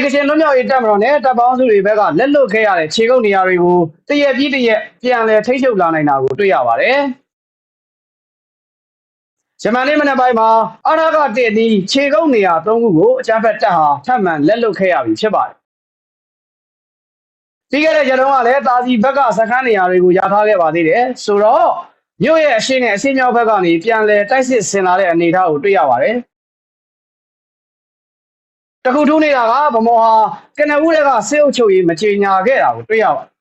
ကချင်လွတ်မြောက်ရေးတပ်မတော်နဲ့တပ်ပေါင်းစုတွေဘက်ကလက်လွတ်ခဲ့ရတဲ့ခြေကုပ်နေရာတွေကိုတရက်ပြီးတရက်ပြန်လည်ထိန်းချုပ်လာနိုင်တာကိုတွေ့ရပါတယ်။ဂျမန်နေ့မနက်ပိုင်းမှာအာဏာကတည်ပြီးခြေကုပ်နေရာ၃ခုကိုအကြမ်းဖက်တပ်ဟာထပ်မံလက်လွတ်ခဲ့ရပြီဖြစ်ပါတယ်။ပြီးခဲ့တဲ့ရက်တုန်းကလည်းတာစီဘက်ကစခန်းနေရာတွေကိုရထားခဲ့ပါသေးတယ်။ဆိုတော့မြို့ရဲ့အရှေ့နဲ့အရှေ့မြောက်ဘက်ကနေပြန်လည်တိုက်စစ်ဆင်လာတဲ့အနေအထားကိုတွေ့ရပါတယ်။တခုထူးနေတာကဗမော်ဟာကနဦးတွေကစစ်အုပ်ချုပ်ရေးမကြေညာခဲ့တာကိုတွေ့ရပါတယ်။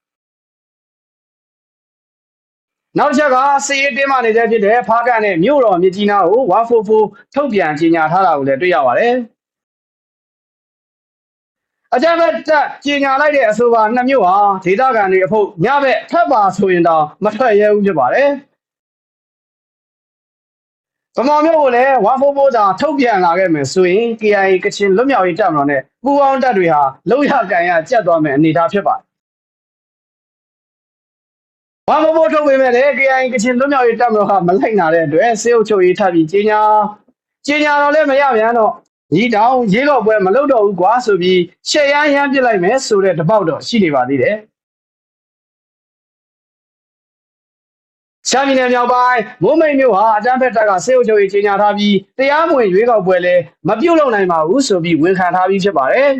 နောက်တစ်ချက်ကစစ်ရေးတင်းမာနေတဲ့ဖြစ်တဲ့ဖားကန်နဲ့မြို့တော်မြစ်ကြီးနားကို144ထုတ်ပြန်ကြေညာထားတာကိုလည်းတွေ့ရပါတယ်။အကြမ်းဖက်တပ်ကြေညာလိုက်တဲ့အဆိုပါနှစ်မြို့ဟာဒေသခံတွေအဖို့ညဘက်ထပ်ပါဆိုရင်တော့မထွက်ရဲဘူးဖြစ်ပါတယ်။ဗမာမျိုးကိုလည်း144သာထုတ်ပြန်လာခဲ့မယ်ဆိုရင် KIA ကချင်လွတ်မြောက်ရေးတပ်မတော်နဲ့ပူးပေါင်းတပ်တွေဟာလုံရကန်ရကျက်သွားမယ်အနေအထားဖြစ်ပါတယ်144ထုတ်ပေမဲ့လည်း KIA ကချင်လွတ်မြောက်ရေးတပ်မတော်ဟာမလိုက်နာတဲ့အတွက်စစ်အုပ်ချုပ်ရေးထပ်ပြီးကြေညာတော့လည်းမရပြန်တော့ညီတောင်ရေးတော့ပွဲမလုပ်တော့ဘူးကွာဆိုပြီးရှက်ရမ်းပစ်လိုက်မယ်ဆိုတဲ့တပေါက်တော့ရှိနေပါသေးတယ်ရှမ်းပြည်နယ်မြောက်ပိုင်းမိုးမိတ်မြို့ဟာအတန်းဖက်တပ်ကစစ်အုပ်ချုပ်ရေးကြေညာထားပြီးတရားမဝင်ရွေးကောက်ပွဲလည်းမပြုတ်လုံနိုင်ပါဘူးဆိုပြီးဝန်ခံထားပြီးဖြစ်ပါတယ်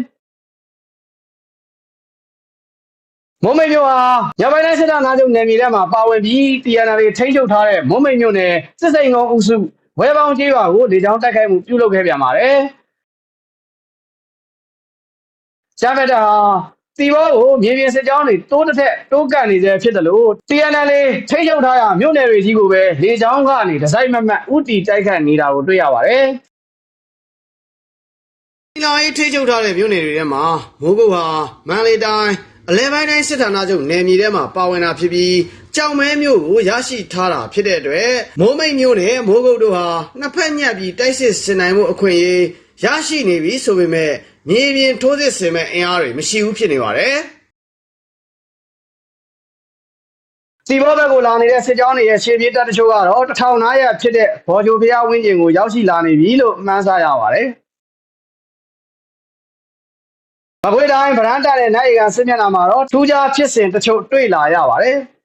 မိုးမိတ်မြို့ဟာညပိုင်းတိုင်းစစ်တပ်နားချုပ်နယ်မြေထဲမှာပါဝင်ပြီး TNL ထိန်းချုပ်ထားတဲ့မိုးမိတ်မြို့နယ်စစ်စိန်ကုန်းအုပ်စုဝဲပေါင်းကျေးရွာကိုလေကြောင်းတိုက်ခိုက်မှုပြုလုပ်ခဲ့ပြန်ပါတယ်ရှမ်းဖက်တပ်ဟာတီဘောကိုမြေပြင်စစ်ကြောင်းတွေတိုးတစ်ထက်တိုးကပ်နေသေးဖြစ်တယ်လို့ TNL ထိန်းချုပ်ထားရမြို့နယ်တွေကြီးကိုပဲလေကြောင်းကနေဒီဇိုင်းမတ်ဥတီတိုက်ခတ်နေတာကိုတွေ့ရပါတယ်။ဒီလိုထိန်းချုပ်ထားတဲ့မြို့နယ်တွေထဲမှာမိုးကုတ်ဟာမန္တလေးတိုင်းအလဲပိုင်းတိုင်းစစ်ဌာနချုပ်နယ်မြေထဲမှာပါဝင်တာဖြစ်ပြီးကြောင်မဲမြို့ကိုရရှိထားတာဖြစ်တဲ့အတွက်မိုးမိတ်မြို့နဲ့မိုးကုတ်တို့ဟာနှစ်ဖက်ညှပ်ပြီးတိုက်စစ်ဆင်နိုင်မှုအခွင့်အရေးရရှိနေပြီဆိုပေမဲ့မြေပြင်ထိုးစစ်ဆင်မဲ့အင်အားတွေမရှိဘူးဖြစ်နေပါတယ်။စီဘောဘက်ကိုလာနေတဲ့စစ်ကြောင်းတွေရဲ့ရှေ့ပြေးတပ်တချို့ကတော့1500ဖြစ်တဲ့ဘော်ဂျိုဖျားဝင်းကျင်ကိုရောက်ရှိလာနေပြီလို့မှန်းဆရပါတယ်။မကွေးတိုင်းဗရန်တာနဲ့နိုင်ရီကန်စစ်မျက်နှာမှာတော့ထူးခြားဖြစ်စဉ်တချို့တွေ့လာရပါတယ်။